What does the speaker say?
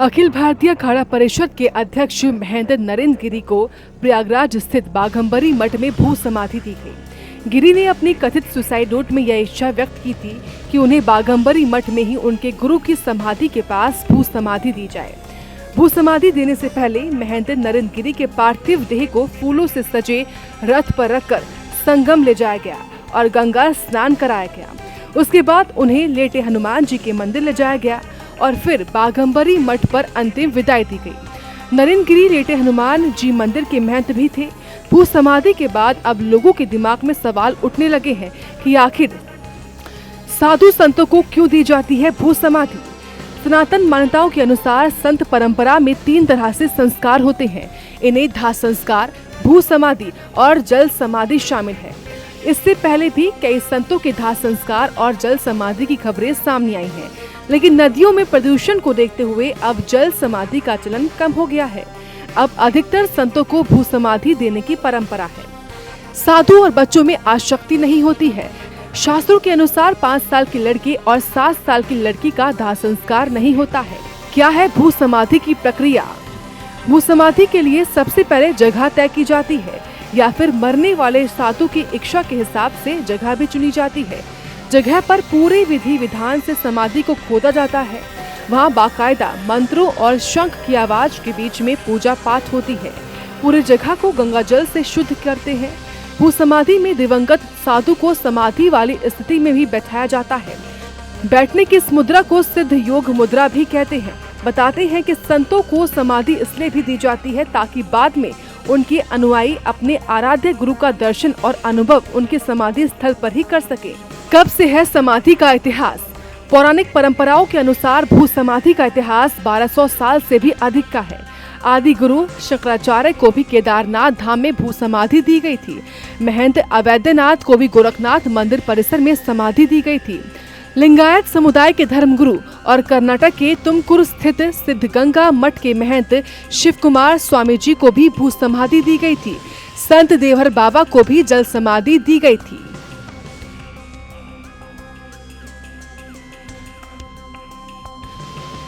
अखिल भारतीय अखाड़ा परिषद के अध्यक्ष महेंद्र नरेंद्र गिरी को प्रयागराज स्थित बाघंबरी मठ में भू समाधि दी गई। गिरी ने अपनी कथित सुसाइड नोट में यह इच्छा व्यक्त की थी कि उन्हें बाघंबरी मठ में ही उनके गुरु की समाधि के पास भू समाधि दी जाए। भू समाधि देने से पहले महेंद्र नरेंद्र गिरी के पार्थिव देह को फूलों से सजे रथ पर रखकर संगम ले जाया गया और गंगा स्नान कराया गया। उसके बाद उन्हें लेटे हनुमान जी के मंदिर ले जाया गया और फिर बाघंबरी मठ पर अंतिम विदाई दी गई। नरेंद्र गिरी लेटे हनुमान जी मंदिर के महंत भी थे। भू समाधि के बाद अब लोगों के दिमाग में सवाल उठने लगे हैं कि आखिर साधु संतों को क्यों दी जाती है भू समाधि। सनातन मान्यताओं के अनुसार संत परंपरा में 3 तरह से संस्कार होते हैं। इन्हें दाह संस्कार, भू समाधि और जल समाधि शामिल है। इससे पहले भी कई संतों के दाह संस्कार और जल समाधि की खबरें सामने आई हैं, लेकिन नदियों में प्रदूषण को देखते हुए अब जल समाधि का चलन कम हो गया है। अब अधिकतर संतों को भू समाधि देने की परंपरा है। साधु और बच्चों में आसक्ति नहीं होती है। शास्त्रों के अनुसार 5 साल के लड़के और 7 साल की लड़की का दाह संस्कार नहीं होता है। क्या है भू समाधि की प्रक्रिया? भू समाधि के लिए सबसे पहले जगह तय की जाती है या फिर मरने वाले साधु की इच्छा के हिसाब से जगह भी चुनी जाती है। जगह पर पूरे विधि विधान से समाधि को खोदा जाता है। वहाँ बाकायदा मंत्रों और शंख की आवाज के बीच में पूजा पाठ होती है। पूरी जगह को गंगा जल से शुद्ध करते हैं। भू समाधि में दिवंगत साधु को समाधि वाली स्थिति में भी बैठाया जाता है। बैठने की इस मुद्रा को सिद्ध योग मुद्रा भी कहते हैं। बताते हैं कि संतों को समाधि इसलिए भी दी जाती है ताकि बाद में उनके अनुयायी अपने आराध्य गुरु का दर्शन और अनुभव उनके समाधि स्थल पर ही कर सके। कब से है समाधि का इतिहास? पौराणिक परंपराओं के अनुसार भू समाधि का इतिहास 1200 साल से भी अधिक का है। आदि गुरु शंकराचार्य को भी केदारनाथ धाम में भू समाधि दी गई थी। महंत अवैधनाथ को भी गोरखनाथ मंदिर परिसर में समाधि दी गई थी। लिंगायत समुदाय के धर्मगुरु और कर्नाटक के तुमकुरु स्थित सिद्धगंगा मठ के महंत शिव कुमार स्वामी जी को भी भू समाधि दी गई थी। संत देवहर बाबा को भी जल समाधि दी गई थी।